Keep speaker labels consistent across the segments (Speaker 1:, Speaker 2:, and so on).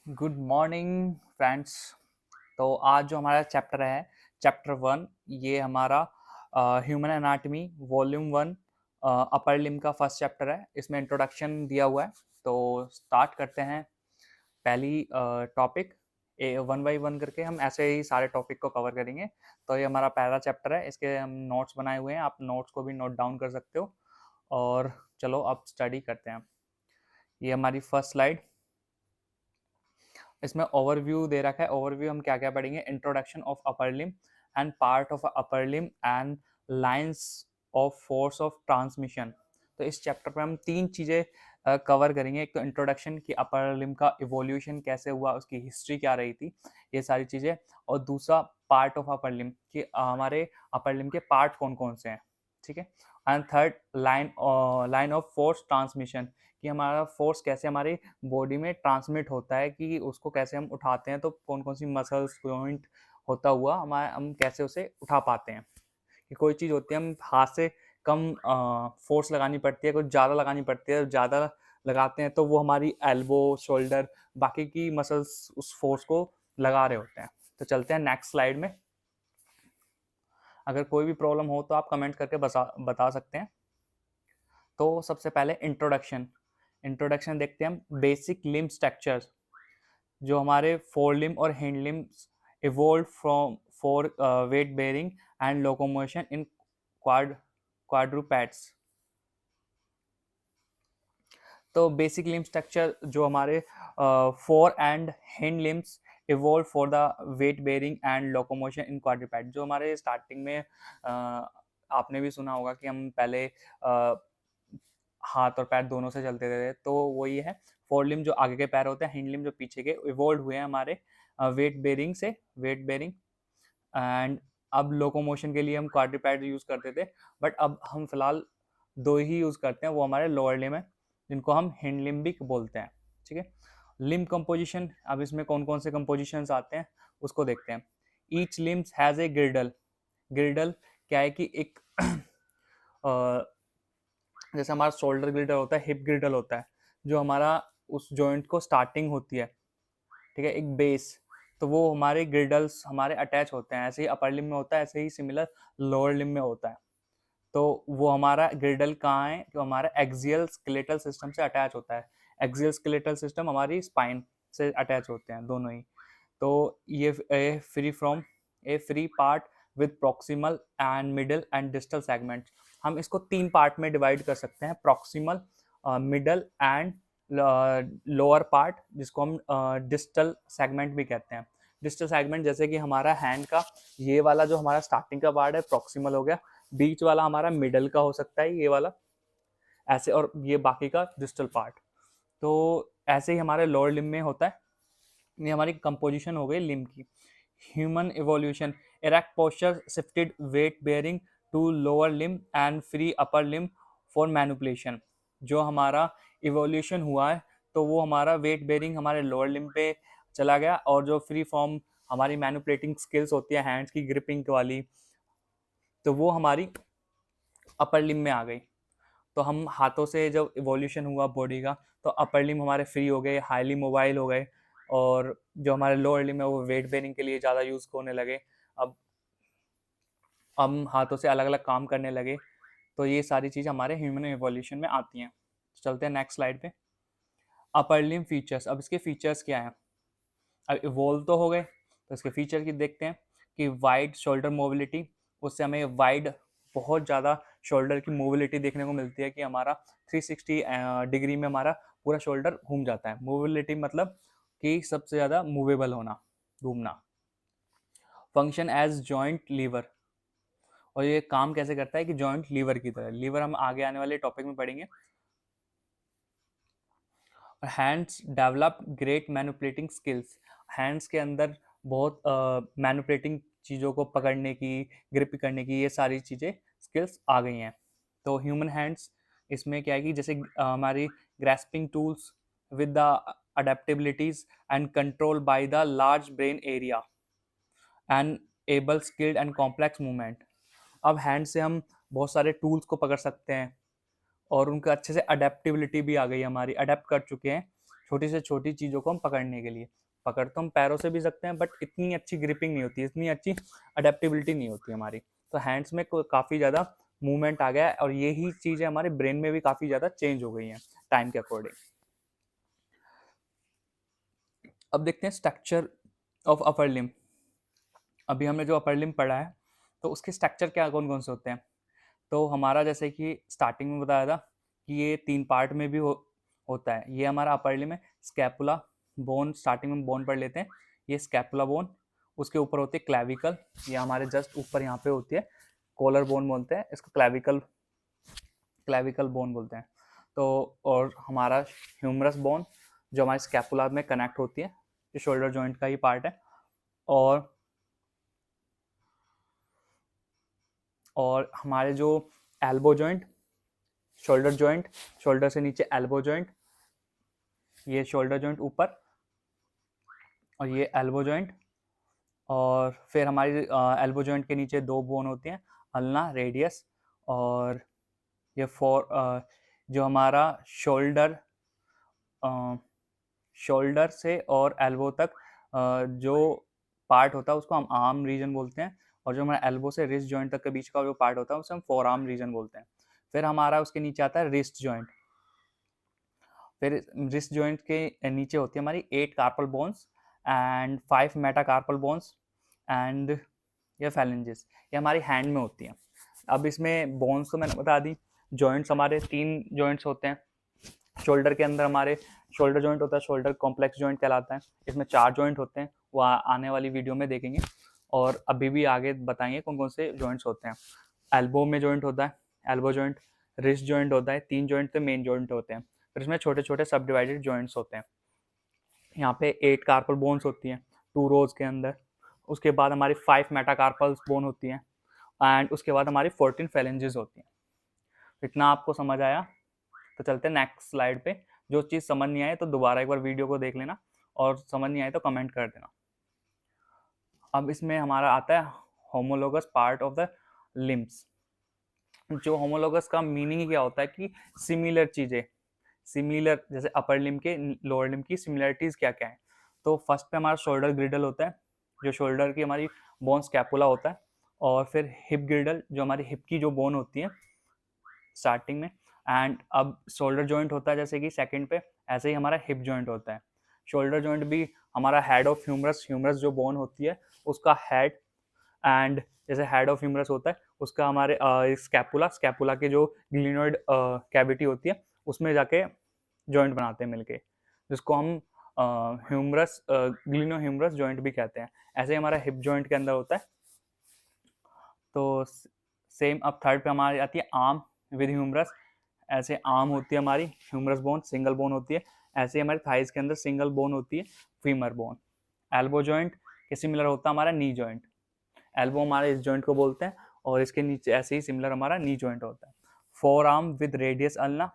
Speaker 1: Good morning friends. तो आज जो हमारा चैप्टर है चैप्टर 1, ये हमारा human anatomy volume 1 upper limb का फर्स्ट चैप्टर है। इसमें इंट्रोडक्शन दिया हुआ है। तो स्टार्ट करते हैं पहली टॉपिक। वन बाई वन करके हम ऐसे ही सारे टॉपिक को कवर करेंगे। तो ये हमारा पहला चैप्टर है, इसके हम नोट्स बनाए हुए हैं, आप नोट्स को भी नोट डाउन कर सकते हो। और चलो अब स्टडी करते हैं। ये हमारी फर्स्ट स्लाइड, इसमें ओवरव्यू दे रखा है। ओवरव्यू हम क्या क्या पढ़ेंगे? Introduction of upper limb and part of upper limb and lines of force of transmission. तो इस चैप्टर पे हम तीन चीज़ें कवर करेंगे। एक तो इंट्रोडक्शन कि अपर लिम्ब का इवोल्यूशन कैसे हुआ, उसकी हिस्ट्री क्या रही थी, ये सारी चीज़ें। और दूसरा पार्ट ऑफ अपर लिम्ब कि हमारे अपर लिम्ब के पार्ट कौन कौन से हैं, ठीक है। And third line of force transmission कि हमारा फोर्स कैसे हमारी बॉडी में ट्रांसमिट होता है, कि उसको कैसे हम उठाते हैं, तो कौन कौन सी मसल्स जॉइंट होता हुआ हम कैसे उसे उठा पाते हैं। कि कोई चीज़ होती है हम हाथ से कम फोर्स लगानी पड़ती है, कुछ ज़्यादा लगानी पड़ती है, ज़्यादा लगाते हैं तो वो हमारी एल्बो, शोल्डर, बाकी की मसल्स उस फोर्स को लगा रहे होते हैं। तो चलते हैं नेक्स्ट स्लाइड में। अगर कोई भी प्रॉब्लम हो तो आप कमेंट करके बता सकते हैं। तो सबसे पहले इंट्रोडक्शन देखते हैं हम। बेसिक लिम्ब स्ट्रक्चर्स, जो हमारे फोर लिम्ब और hind limbs evolve from for weight bearing and locomotion in quadrupeds. तो बेसिक लिम्ब स्ट्रक्चर जो हमारे fore and hind limbs evolve for the weight bearing and locomotion in quadruped. जो हमारे starting में आपने भी सुना होगा कि हम पहले हाथ और पैर दोनों से चलते थे, तो वो ये है। फोर लिम्ब जो आगे के पैर होते हैं, हैंड लिम्ब जो पीछे के, इवोल्व हुए हैं हमारे वेट बेरिंग। एंड अब लोकोमोशन के लिए हम क्वाड्रूपैड यूज करते थे, बट अब हम फिलहाल दो ही यूज करते हैं, वो हमारे लोअर लिम्ब है, जिनको हम हैंड लिम्ब भी बोलते हैं, ठीक है। लिम्ब कंपोजिशन, अब इसमें कौन कौन से कंपोजिशंस आते हैं उसको देखते हैं। Each limb has a गिर्डल। गिर्डल क्या है कि एक जैसे हमारा शोल्डर गिल्डर होता है, हिप गिल्डर होता है, जो हमारा उस जॉइंट को स्टार्टिंग होती है, ठीक है, एक बेस। तो वो हमारे गिल्डल्स हमारे अटैच होते हैं, ऐसे ही अपर लिम्ब में होता है, ऐसे ही सिमिलर लोअर लिम्ब में होता है। तो वो हमारा गिल्डल कहाँ है? जो हमारा एक्सियल स्केलेटल सिस्टम से अटैच होता है। एक्सियल स्केलेटल सिस्टम हमारी स्पाइन से अटैच होते हैं दोनों ही। तो ये a free part with proximal and middle and distal segment. हम इसको तीन पार्ट में डिवाइड कर सकते हैं, proximal, middle and lower part, जिसको हम डिस्टल सेगमेंट भी कहते हैं। डिस्टल सेगमेंट जैसे कि हमारा हैंड का ये वाला जो हमारा स्टार्टिंग का पार्ट है, प्रॉक्सिमल हो गया। बीच वाला हमारा मिडल का हो सकता है, ये वाला ऐसे, और ये बाकी का डिस्टल पार्ट। तो ऐसे ही हमारे लोअर लिम्ब में होता है। ये हमारी कंपोजिशन हो गई लिम्ब की। Human evolution, erect posture shifted weight bearing to lower limb and free upper limb for manipulation. जो हमारा इवोल्यूशन हुआ है, तो वो हमारा वेट बेयरिंग हमारे लोअर लिम्ब पे चला गया, और जो फ्री फॉर्म हमारी मैनिपुलेटिंग स्किल्स होती है हैंड्स की ग्रिपिंग वाली, तो वो हमारी अपर लिम्ब में आ गई। तो हम हाथों से जब इवोल्यूशन हुआ बॉडी का, तो अपर लिम्ब हमारे फ्री हो गए, हाईली मोबाइल हो गए, और जो हमारे लोअर लिम्ब है वो वेट बेयरिंग के लिए ज़्यादा यूज होने लगे। अब हम हाथों से अलग अलग काम करने लगे। तो ये सारी चीज़ हमारे ह्यूमन इवोल्यूशन में आती हैं। चलते हैं नेक्स्ट स्लाइड पे। अपर लिम्ब फीचर्स, अब इसके फीचर्स क्या हैं? अब इवोल्व तो हो गए, तो इसके फीचर की देखते हैं। कि वाइड शोल्डर मोबिलिटी, उससे हमें वाइड, बहुत ज़्यादा शोल्डर की मोबिलिटी देखने को मिलती है, कि हमारा 360 डिग्री में हमारा पूरा शोल्डर घूम जाता है। मोबिलिटी मतलब कि सबसे ज़्यादा मूवेबल होना, घूमना। फंक्शन एज जॉइंट लीवर, और ये काम कैसे करता है? कि जॉइंट लीवर की तरह। लीवर हम आगे आने वाले टॉपिक में पढ़ेंगे। Hands develop great manipulating skills, hands के अंदर बहुत मैनिपुलेटिंग चीज़ों को पकड़ने की, ग्रिप करने की, ये सारी चीज़ें स्किल्स आ गई हैं। तो ह्यूमन हैंड्स इसमें क्या है कि जैसे हमारी grasping tools with the adaptabilities and control by the large brain area and able skilled and complex movement. अब हैंड से हम बहुत सारे टूल्स को पकड़ सकते हैं, और उनका अच्छे से अडेप्टेबिलिटी भी आ गई, हमारी अडेप्ट कर चुके हैं छोटी से छोटी चीज़ों को हम पकड़ने के लिए। पकड़ तो हम पैरों से भी सकते हैं, बट इतनी अच्छी ग्रिपिंग नहीं होती, इतनी अच्छी अडेप्टेबिलिटी नहीं होती हमारी। तो हैंड्स में काफ़ी ज़्यादा मूवमेंट आ गया है, और यही चीज़ें हमारे ब्रेन में भी काफ़ी ज़्यादा चेंज हो गई हैं टाइम के अकॉर्डिंग। अब देखते हैं स्ट्रक्चर ऑफ अपर लिम्ब। अभी हमने जो अपर लिम्ब पढ़ा है, तो उसके स्ट्रक्चर क्या कौन कौन से होते हैं। तो हमारा जैसे कि स्टार्टिंग में बताया था कि ये 3 पार्ट में भी होता है। ये हमारा अपर लिम्ब है, स्कैपुला बोन, स्टार्टिंग में बोन पढ़ लेते हैं। ये स्कैपुला बोन, उसके ऊपर होती है क्लैविकल, ये हमारे जस्ट ऊपर यहाँ पे होती है, कॉलर बोन बोलते हैं इसको, क्लैविकल क्लैविकल बोन बोलते हैं। तो और हमारा ह्यूमरस बोन जो हमारे स्कैपुला में कनेक्ट होती है, जो शोल्डर जॉइंट का ही पार्ट है। और हमारे जो elbow joint, shoulder joint, shoulder से नीचे एल्बो जॉइंट, ये शोल्डर जॉइंट ऊपर, और ये एल्बो जॉइंट। और फिर हमारी एल्बो जॉइंट के नीचे 2 बोन होती हैं, अल्ना रेडियस, और ये जो हमारा शोल्डर से और एल्बो तक जो पार्ट होता है उसको हम आर्म रीजन बोलते हैं, और जो हमारा एल्बो से रिस्ट जॉइंट तक के बीच का जो पार्ट होता है उसे हम फोर आर्म रीजन बोलते हैं। फिर हमारा उसके नीचे आता है रिस्ट जॉइंट। फिर रिस्ट जॉइंट के नीचे होती है हमारी 8 carpal bones and 5 metacarpal bones and ये फैलेंजेस, ये हमारी हैंड में होती हैं। अब इसमें बोन्स तो मैंने बता दी। जॉइंट्स हमारे 3 जॉइंट्स होते हैं। शोल्डर के अंदर हमारे शोल्डर जॉइंट होता है, शोल्डर कॉम्प्लेक्स जॉइंट कहलाता है। इसमें 4 जॉइंट होते हैं, वो आने वाली वीडियो में देखेंगे, और अभी भी आगे बताएंगे कौन कौन से जॉइंट्स होते हैं। एल्बो में जॉइंट होता है, एल्बो जॉइंट, रिस्ट जॉइंट होता है, 3 जॉइंट तो मेन जॉइंट होते हैं। फिर इसमें छोटे छोटे सब डिवाइडेड जॉइंट्स होते हैं। यहाँ पे 8 कार्पल बोन्स होती हैं 2 रोज के अंदर। उसके बाद हमारी 5 मेटाकार्पल बोन होती हैं, एंड उसके बाद हमारी 14 फेलेंजेस होती हैं। इतना आपको समझ आया? तो चलते हैं नेक्स्ट स्लाइड पे। जो चीज़ समझ नहीं आए तो दोबारा एक बार वीडियो को देख लेना, और समझ नहीं आए तो कमेंट कर देना। अब इसमें हमारा आता है homologous part of the limbs. जो होमोलोगस का मीनिंग क्या होता है कि सिमिलर चीज़ें, सिमिलर, जैसे अपर लिम्ब के लोअर लिम्ब की सिमिलरिटीज़ क्या क्या है। तो फर्स्ट पे हमारा शोल्डर ग्रिडल होता है, जो शोल्डर की हमारी बोन स्कैपुला होता है। और फिर हिप ग्रिडल, जो हमारी हिप की जो बोन होती है स्टार्टिंग में। एंड अब शोल्डर जॉइंट होता है जैसे कि सेकंड पे, ऐसे ही हमारा हिप जॉइंट होता है। शोल्डर जॉइंट भी हमारा हेड ऑफ ह्यूमरस, ह्यूमरस जो बोन होती है उसका हेड, एंड जैसे हेड ऑफ ह्यूमरस होता है उसका हमारे स्कैपुला, स्कैपुला के जो ग्लिनोइड कैविटी होती है उसमें जाके जॉइंट बनाते हैं मिलके, जिसको हम ह्यूमरस, ग्लिनो ह्यूमरस जॉइंट भी कहते हैं। ऐसे ही हमारा हिप जॉइंट के अंदर होता है। तो सेम अब थर्ड पे हमारी आती है आर्म विद ह्यूमरस। ऐसे आर्म होती है हमारी ह्यूमरस बोन, सिंगल बोन होती है। ऐसे हमारे थाइस के अंदर सिंगल बोन होती है, फीमर बोन। एल्बो जॉइंट के सिमिलर होता है हमारा नी जॉइंट। एल्बो हमारे इस जॉइंट को बोलते हैं, और इसके नीचे ऐसे ही सिमिलर हमारा नी जॉइंट होता है। Four arm with radius ulna,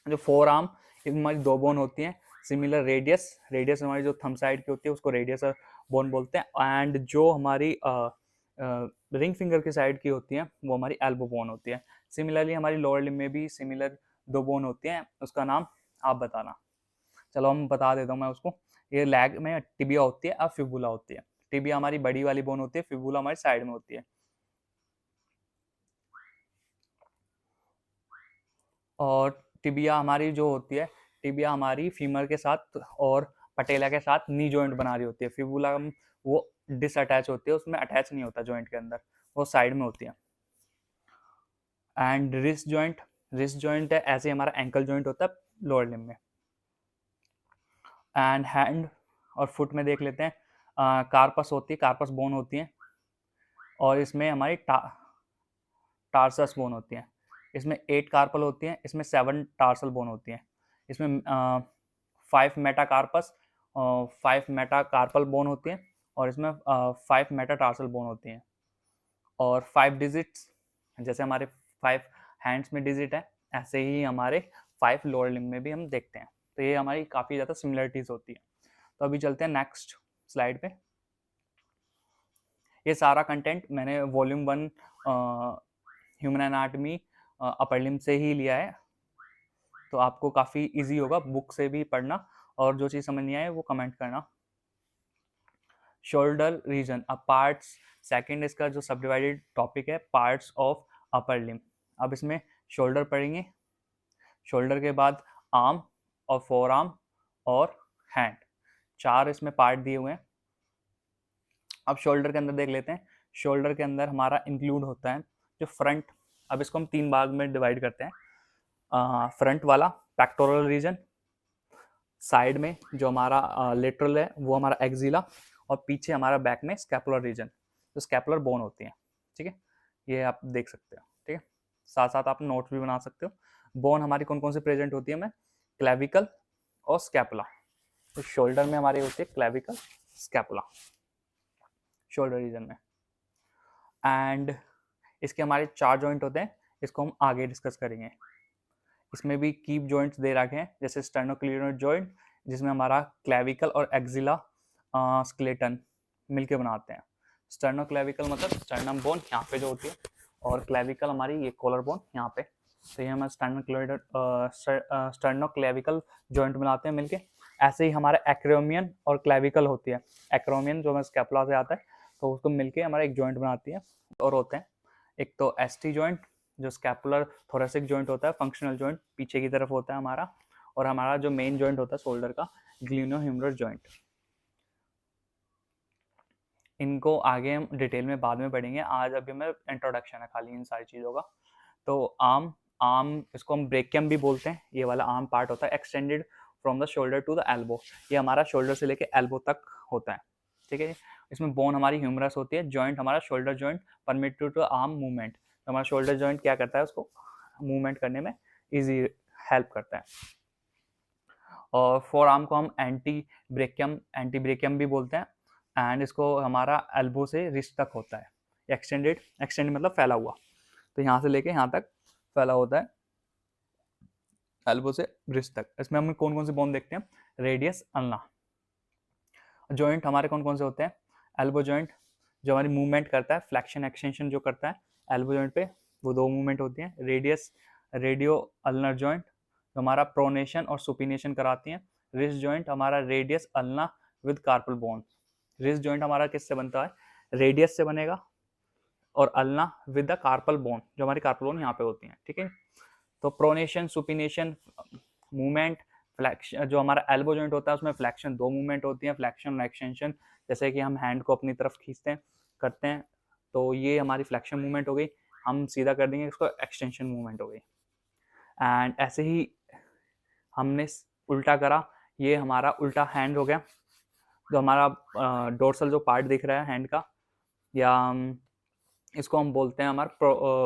Speaker 1: जो फोर आर्म हमारी 2 बोन होती हैं सिमिलर रेडियस, रेडियस हमारी जो थंब साइड की होती है उसको रेडियस बोन बोलते हैं। एंड जो हमारी रिंग फिंगर की साइड की होती है वो हमारी एल्बो बोन होती है। सिमिलरली हमारी लोअर लिम्ब में भी सिमिलर 2 बोन होती हैं, उसका नाम आप बताना। चलो हम बता देता हूँ मैं उसको। ये लैग में टिबिया होती है, अब फिबुला होती है। टिबिया हमारी बड़ी वाली बोन होती है, फिबुला हमारी साइड में होती है। और टिबिया हमारी जो होती है, टिबिया हमारी फीमर के साथ और पटेला के साथ नी जॉइंट बना रही होती है। फिबुला वो डिसअटैच होती है, उसमें अटैच नहीं होता जॉइंट के अंदर, वो साइड में होती है। And wrist joint, wrist joint है ऐसे हमारा एंकल जॉइंट होता है लोअर लिम्ब में। एंड हैंड और फुट में देख लेते हैं, कार्पस होती है, कार्पस बोन होती है, और इसमें हमारी टार्सस बोन होती है। इसमें 8 कार्पल होती हैं, इसमें 7 टार्सल बोन होती हैं। इसमें 5 मेटाकार्पस, 5 मेटाकार्पल बोन होती हैं, और इसमें 5 मेटाटार्सल बोन होती हैं। और 5 डिजिट्स, जैसे हमारे 5 हैंड्स में डिजिट है, ऐसे ही हमारे 5 लोअर लिम्ब में भी हम देखते हैं। तो ये हमारी काफ़ी ज़्यादा सिमिलरिटीज़ होती है। तो अभी चलते हैं नेक्स्ट स्लाइड पे। ये सारा कंटेंट मैंने volume 1 human anatomy upper limb से ही लिया है। तो आपको काफ़ी इजी होगा बुक से भी पढ़ना, और जो चीज़ समझ नहीं आए वो कमेंट करना। शोल्डर रीजन, अब पार्ट्स, सेकंड इसका जो सब डिवाइडेड टॉपिक है, पार्ट्स ऑफ अपर लिम्ब। अब इसमें शोल्डर पढ़ेंगे, शोल्डर के बाद आर्म और फोर आर्म और हैंड, 4 इसमें पार्ट दिए हुए हैं। अब शोल्डर के अंदर देख लेते हैं। शोल्डर के अंदर हमारा इंक्लूड होता है जो फ्रंट, अब इसको हम 3 भाग में डिवाइड करते हैं। फ्रंट वाला पेक्टोरल रीजन, साइड में जो हमारा लेटरल है वो हमारा एक्सिला, और पीछे हमारा बैक में स्कैपुलर रीजन, जो स्कैपुलर बोन होती है। ठीक है, ये आप देख सकते हो। ठीक है, साथ साथ आप नोट्स भी बना सकते हो। बोन हमारी कौन कौन सी प्रेजेंट होती है, में क्लेविकल और स्कैपुला। तो शोल्डर में हमारी होती है क्लेविकल, स्कैपुला, शोल्डर रीजन में। एंड इसके हमारे 4 जॉइंट होते हैं, इसको हम आगे डिस्कस करेंगे। इसमें भी कीप जॉइंट्स दे रखे हैं, जैसे स्टर्नोक्लिनोइड जॉइंट, जिसमें हमारा क्लेविकल और एक्सिला स्केलेटन मिलके बनाते हैं। स्टर्नोक्लेविकल मतलब स्टर्नम बोन यहाँ पे जो होती है, और क्लेविकल हमारी ये कॉलर बोन यहाँ पे। तो ये हम स्टर्नोक्लेविकल जॉइंट बनाते हैं मिलके। ऐसे ही हमारा एक्रोमियन और क्लेविकल होती है। एक्रोमियन जो हमारे स्कैपुला से आता है, तो उसको मिलके हमारा एक जॉइंट बनाती है। और होते हैं एक तो एसटी जॉइंट, जो स्कैपुलर थोरेसिक जॉइंट होता है, फंक्शनल जॉइंट पीछे की तरफ होता है हमारा, और हमारा जो मेन जॉइंट होता है शोल्डर का, ग्लिनोह्यूमरल जॉइंट। इनको आगे हम डिटेल में बाद में पढ़ेंगे, आज अभी हमें इंट्रोडक्शन है खाली इन सारी चीज़ों का। तो आर्म इसको हम ब्रेकियम भी बोलते हैं। ये वाला आर्म पार्ट होता है extended from the shoulder to the elbow, ये हमारा शोल्डर से लेके एल्बो तक होता है। ठीक है, इसमें बोन हमारी ह्यूमरस होती है। जॉइंट हमारा shoulder joint permit to arm movement, तो हमारा शोल्डर जॉइंट क्या करता है, उसको मूवमेंट करने में इजी हेल्प करता है। और फोर आर्म को हम एंटी ब्रेकियम भी बोलते हैं। एंड इसको हमारा एल्बो से रिस्ट तक होता है, एक्सटेंड मतलब फैला हुआ, तो यहाँ से लेके यहाँ तक फैला होता है, एल्बो से रिस्ट तक। इसमें हम कौन कौन से बोन देखते हैं, रेडियस, अल्ना। जॉइंट हमारे कौन कौन से होते हैं, एल्बो जॉइंट जो हमारी मूवमेंट करता है, फ्लैक्शन एक्सटेंशन जो करता है एल्बो जॉइंट पे, वो 2 मूवमेंट होती हैं। रेडियस, रेडियो अल्नर जॉइंट जो हमारा प्रोनेशन और सुपिनेशन कराती हैं। रिस्ट जॉइंट हमारा radius ulna with carpal bone. Wrist joint हमारा किससे बनता है, रेडियस से बनेगा, और ulna with the carpal bone, जो हमारी कार्पल बोन यहाँ पे होती हैं। ठीक है, तो प्रोनेशन, सुपिनेशन मूवमेंट, फ्लैक्शन, जो हमारा एल्बो जॉइंट होता है उसमें फ्लैक्शन 2 मूवमेंट होती हैं, फ्लैक्शन और एक्सटेंशन। जैसे कि हम हैंड को अपनी तरफ खींचते हैं, करते हैं, तो ये हमारी फ्लैक्शन मूवमेंट हो गई। हम सीधा कर देंगे इसको, एक्सटेंशन मूवमेंट हो गई। एंड ऐसे ही हमने उल्टा करा, ये हमारा उल्टा हैंड हो गया। जो हमारा डोर्सल जो पार्ट दिख रहा है हैंड का, या इसको हम बोलते हैं हमारा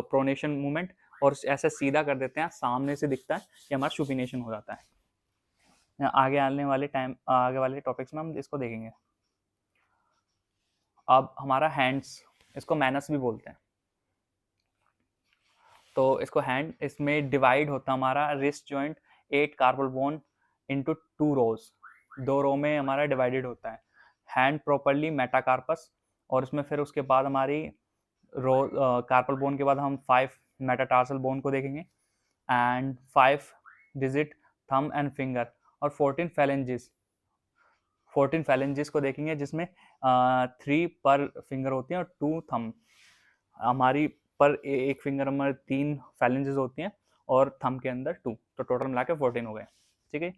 Speaker 1: प्रोनेशन मूवमेंट, और ऐसे सीधा कर देते हैं, सामने से दिखता है, ये हमारा सुपिनेशन हो जाता है। आगे वाले टॉपिक्स में हम इसको देखेंगे। अब हमारा हैंड्स, इसको मैनस भी बोलते हैं। तो इसको हैंड, इसमें डिवाइड होता है हमारा wrist joint 8 carpal bone into 2 रोज, 2 रो में हमारा डिवाइडेड होता है। हैंड प्रॉपरली मेटाकार्पस, और इसमें फिर उसके बाद हमारी कार्पल बोन के बाद हम 5 मेटाटार्सल बोन को देखेंगे, and 5 digit thumb and finger, और 14 फैलेंजेस को देखेंगे, जिसमें 3 पर फिंगर होती हैं और 2 थंब। हमारी पर एक फिंगर हमारे 3 फैलेंजेस होती हैं, और थंब के अंदर 2, तो टोटल मिला के 14 हो गए। ठीक है,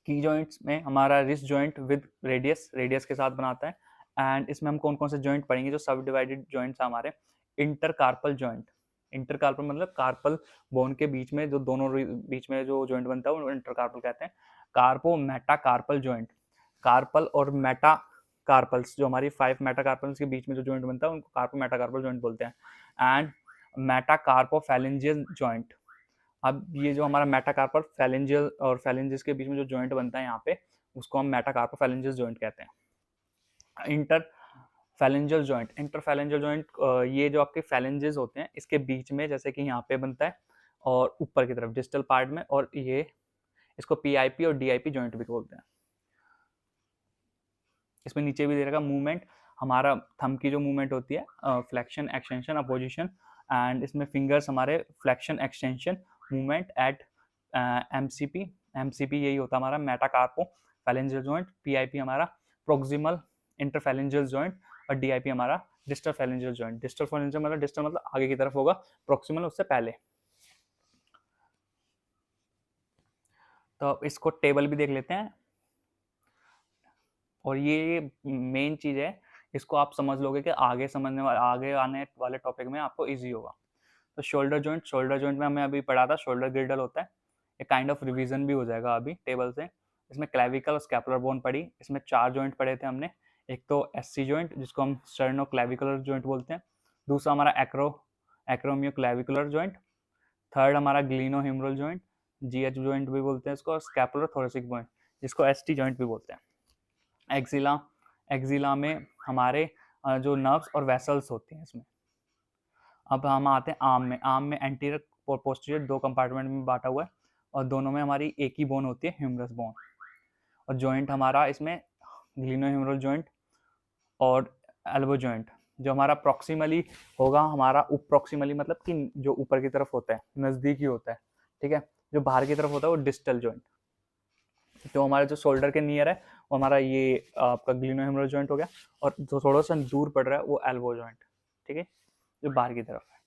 Speaker 1: की जॉइंट्स में हमारा रिस्ट जॉइंट विद रेडियस के साथ बनाता है। एंड इसमें हम कौन कौन से जॉइंट पढ़ेंगे, जो सब डिवाइडेड जॉइंट्स हैं हमारे, इंटरकार्पल जॉइंट। इंटरकार्पल मतलब कार्पल बोन के बीच में जो दोनों बीच में जो जॉइंट बनता है वो इंटरकार्पल कहते हैं। कार्पो मेटाकार्पल जॉइंट, कार्पल और मेटा कार्पल्स, जो हमारी 5 मेटाकार्पल्स के बीच में जो जॉइंट बनता है उनको कार्पो मेटाकार्पल जॉइंट बोलते हैं। एंड मेटाकार्पोफैलेंजियल जॉइंट, अब ये जो हमारा मेटाकार्पल फैलेंजियल और फैलेंजिस के बीच में जो जॉइंट बनता है यहाँ पे, उसको हम मेटाकार्पोफैलेंजियस जॉइंट कहते हैं। इंटरफैलेंजियल जॉइंट, ये जो आपके फैलेंजेस होते हैं इसके बीच में, जैसे कि यहाँ पे बनता है और ऊपर की तरफ डिस्टल पार्ट में, और ये इसको पीआईपी और डीआईपी जॉइंट भी बोलते हैं। इसमें नीचे भी दे रखा मूवमेंट, हमारा थंब की जो मूवमेंट होती है, फ्लेक्शन, एक्सटेंशन, अपोजिशन, एंड इसमें फिंगर्स हमारे flexion, extension, movement at MCP यही होता है हमारा मेटाकार्पो फैलेंजियल जॉइंट, पीआईपी हमारा प्रोक्सिमल इंटरफैलेंजियल जॉइंट, और डीआईपी हमारा distal phalangeal joint. Distal phalangeal मतलब डिस्टल मतलब आगे की तरफ होगा, प्रोक्सिमल उससे पहले। तो इसको टेबल भी देख लेते हैं, और ये मेन चीज है, इसको आप समझ लोगे कि आगे आने वाले टॉपिक में आपको इजी होगा। तो शोल्डर जॉइंट में हमें अभी पढ़ा था, शोल्डर गिर्डल होता है, एक काइंड ऑफ रिवीजन भी हो जाएगा अभी टेबल से। इसमें क्लेविकल और स्कैपुलर बोन पढ़ी, इसमें 4 जॉइंट पढ़े थे हमने। एक तो एससी जॉइंट जिसको हम स्टर्नो क्लेविकुलर जॉइंट बोलते हैं, दूसरा हमारा एक्रोमियो क्लेविकुलर जॉइंट, थर्ड हमारा ग्लिनो ह्यूमरल जॉइंट, जीएच जॉइंट भी बोलते हैं इसको, और स्कैपुलर थोरेसिक जॉइंट जिसको एसटी जॉइंट भी बोलते हैं। एक्सिला में हमारे जो नर्व्स और वेसल्स होते हैं इसमें। अब हम आते हैं आर्म में एंटीरियर और पोस्टीरियर 2 कंपार्टमेंट में बांटा हुआ है, और दोनों में हमारी एक ही बोन होती है, ह्यूमरस बोन। और जॉइंट हमारा इसमें ग्लिनो ह्यूमरल जॉइंट और एल्बो जॉइंट, जो हमारा प्रॉक्सिमली होगा, हमारा प्रॉक्सिमली मतलब कि जो ऊपर की तरफ होता है, नज़दीक ही होता है, ठीक है। जो बाहर की तरफ होता है वो डिस्टल जॉइंट। तो हमारे जो शोल्डर के नियर है वो हमारा ये आपका ग्लिनो ह्यूमरल जॉइंट हो गया, और जो थोड़ा सा दूर पड़ रहा है वो एल्बो जॉइंट, ठीक है, जो बाहर की तरफ है।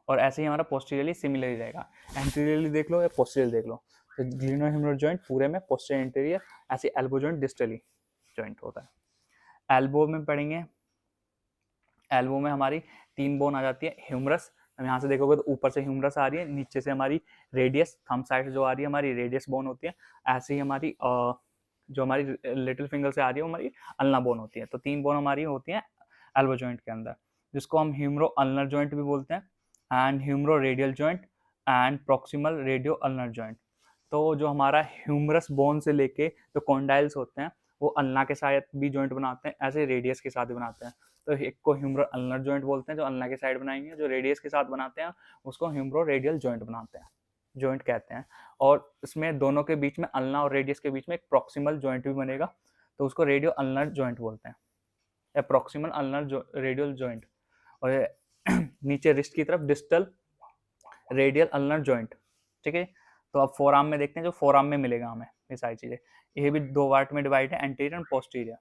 Speaker 1: और ऐसे ही हमारा पोस्टीरियरली सिमिलर रहेगा, एंटीरियरली देख लो या पोस्टीरियर देख लो। तो ग्लिनो ह्यूमरल जॉइंट पूरे में पोस्टीरियर एंटीरियर, ऐसे एल्बो जॉइंट डिस्टली जॉइंट होता है। एल्बो में पढ़ेंगे, एल्बो में हमारी 3 बोन आ जाती है, ह्यूमरस, हम यहाँ से देखोगे तो ऊपर से ह्यूमरस आ रही है, नीचे से हमारी रेडियस, थंब साइड जो आ रही है हमारी रेडियस बोन होती है। ऐसे ही हमारी जो हमारी लिटिल फिंगर से आ रही है वो हमारी अल्ना बोन होती है। तो 3 बोन हमारी होती हैं एल्बो जॉइंट के अंदर, जिसको हम ह्यूमरो अल्नर जॉइंट भी बोलते हैं, and humeroradial joint and proximal radioulnar joint. तो जो हमारा ह्यूमरस बोन से लेके जो कॉन्डाइल्स होते हैं वो अल्ना के साथ भी जॉइंट बनाते हैं, ऐसे रेडियस के साथ भी बनाते हैं। तो एक को ह्यूमरो अल्नर जॉइंट बोलते हैं जो अल्ना के साइड बनाएंगे, जो रेडियस के साथ बनाते हैं उसको ह्यूमरो रेडियल जॉइंट बनाते हैं, जॉइंट कहते हैं। और इसमें दोनों के बीच में, अल्ना और रेडियस के बीच में, एक प्रॉक्सिमल जॉइंट भी बनेगा, तो उसको रेडियो अल्नर जॉइंट बोलते हैं, या प्रॉक्सिमल अल्नर रेडियल जॉइंट। और नीचे रिस्ट की तरफ डिस्टल रेडियल अल्नर जॉइंट, ठीक है। तो अब फोर आर्म में देखते हैं, जो फोर आर्म में मिलेगा हमें ये सारी चीजें। ये भी 2 पार्ट में डिवाइड है, एंटीरियर एंड पोस्टीरियर।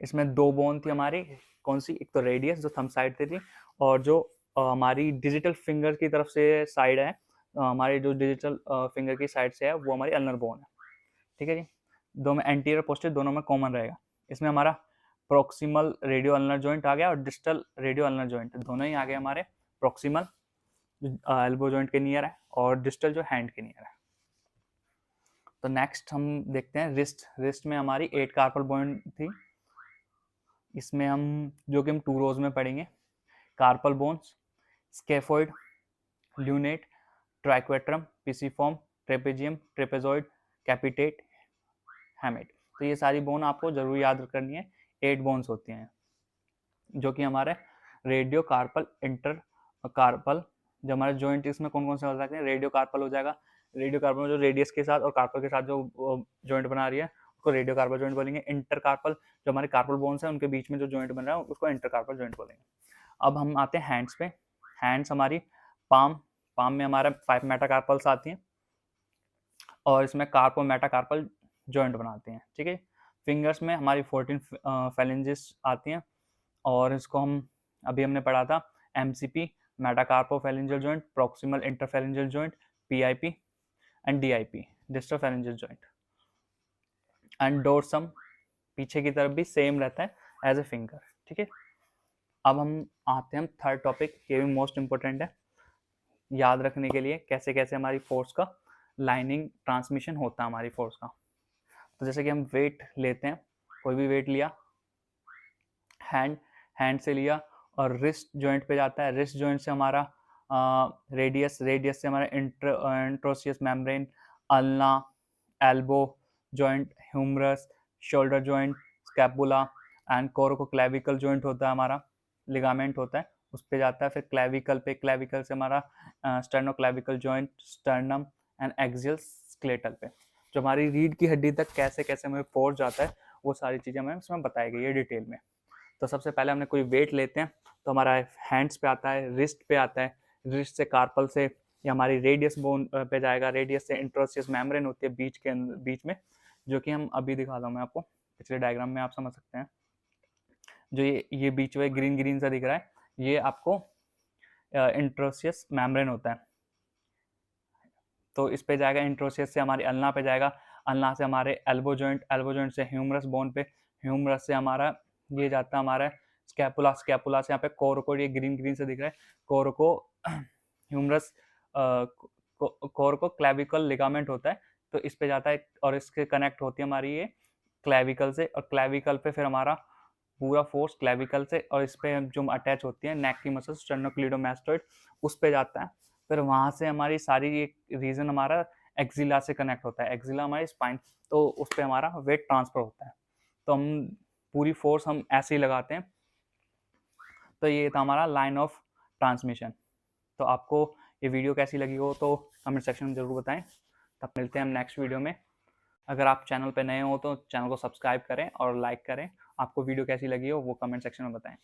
Speaker 1: इसमें 2 बोन थी हमारी, कौन सी, एक तो रेडियस जो थंब साइड थी, और जो हमारी डिजिटल फिंगर की तरफ से साइड है, हमारी जो डिजिटल फिंगर की साइड से है वो हमारी अल्नर बोन है, ठीक है जी। दो में एंटीरियर पोस्टीरियर दोनों में कॉमन रहेगा। इसमें हमारा प्रोक्सिमल रेडियो अल्नर जॉइंट आ गया और डिस्टल रेडियो अल्नर जॉइंट, दोनों ही आ गए हमारे। प्रोक्सिमल एल्बो जॉइंट के नियर है, और डिस्टल जो हैंड के नियर है। तो नेक्स्ट हम देखते हैं रिस्ट में हमारी 8 कार्पल बोन थी। इसमें हम जो कि हम 2 रोज में पढ़ेंगे, carpal bones, scaphoid, lunate, triquetrum, pisiform, trapezium, trapezoid, capitate, hamate. तो ये सारी बोन आपको जरूर याद करनी है। 8 बोन्स होती हैं जो कि हमारे रेडियो कार्पल, इंटर कार्पल, जो हमारे जॉइंट इसमें कौन कौन से हो सकते हैं, रेडियो कार्पल हो जाएगा। रेडियो कार्पल में जो रेडियस के साथ और कार्पल के साथ जो जॉइंट बना रही है उसको रेडियो कार्पल जॉइंट बोलेंगे। इंटर कार्पल जो हमारे कार्पल बोन्स हैं उनके बीच में जो जॉइंट बन रहा है उसको इंटर कार्पल जॉइंट बोलेंगे। अब हम आते हैं हैंड्स पे। हैंड्स हमारी पाम में हमारा 5 मेटाकार्पल्स आती हैं, और इसमें कार्पो मेटाकार्पल जॉइंट बनाते हैं, ठीक है। फिंगर्स में हमारी 14 फैलेंजेस आती हैं, और इसको हम अभी हमने पढ़ा था, MCP metacarpophalangeal joint, proximal interphalangeal joint, PIP and DIP distal phalangeal joint. And dorsum पीछे की तरफ भी सेम रहता है एज ए फिंगर, ठीक है। अब हम आते हैं थर्ड टॉपिक, ये भी मोस्ट इंपॉर्टेंट है याद रखने के लिए, कैसे कैसे हमारी फोर्स का लाइनिंग ट्रांसमिशन होता है हमारी फोर्स का। तो जैसे कि हम वेट लेते हैं, कोई भी वेट लिया, हैंड से लिया और रिस्ट जॉइंट पे जाता है, रिस्ट जॉइंट से हमारा रेडियस से हमारा interosseous membrane, ulna, elbow joint, humerus, shoulder joint, scapula and coracoclavicular joint होता है हमारा, लिगामेंट होता है उस पे जाता है। फिर क्लेविकल से हमारा sternoclavicular joint, sternum and axial skeletal पे, जो हमारी रीढ़ की हड्डी तक कैसे कैसे हमें फोर्स जाता है वो सारी चीज़ें हमें उसमें बताई गई है डिटेल में। तो सबसे पहले हमने कोई वेट लेते हैं तो हमारा हैंड्स पे आता है, रिस्ट पे आता है, रिस्ट से कार्पल से ये हमारी रेडियस बोन पे जाएगा। रेडियस से इंटरओसियस मेम्ब्रेन होती है बीच में, जो कि हम अभी दिखाता हूँ मैं आपको, पिछले डायग्राम में आप समझ सकते हैं। जो ये बीच में ग्रीन ग्रीन सा दिख रहा है, ये आपको इंटरओसियस मेम्ब्रेन होता है। तो इस पे जाएगा, इंटरओसियस से हमारी अल्ना पे जाएगा, अल्ना से हमारे एल्बो जॉइंट से ह्यूमरस बोन पे, ह्यूमरस से हमारा ये जाता है हमारा स्कैपुला, स्कैपुला से यहाँ पे कोर, ये ग्रीन ग्रीन से दिख रहा है, कोर को ह्यूमरस कोर को क्लेविकल लिगामेंट होता है, तो इस पे जाता है और इसके कनेक्ट होती है हमारी ये क्लेविकल से, और क्लेविकल पे फिर हमारा पूरा फोर्स क्लेविकल से, और इस पे जो अटैच होती है नेक की मसल स्टेर्नोक्लीडोमास्टोइड, उस पे जाता है। फिर वहाँ से हमारी सारी ये रीजन हमारा एक्जिला से कनेक्ट होता है, एक्जिला हमारी स्पाइन, तो उस पर हमारा वेट ट्रांसफर होता है। तो हम पूरी फोर्स हम ऐसे ही लगाते हैं। तो ये था हमारा लाइन ऑफ ट्रांसमिशन। तो आपको ये वीडियो कैसी लगी हो तो कमेंट सेक्शन में ज़रूर बताएं। तब मिलते हैं हम नेक्स्ट वीडियो में। अगर आप चैनल पर नए हो तो चैनल को सब्सक्राइब करें और लाइक करें। आपको वीडियो कैसी लगी हो वो कमेंट सेक्शन में बताएं।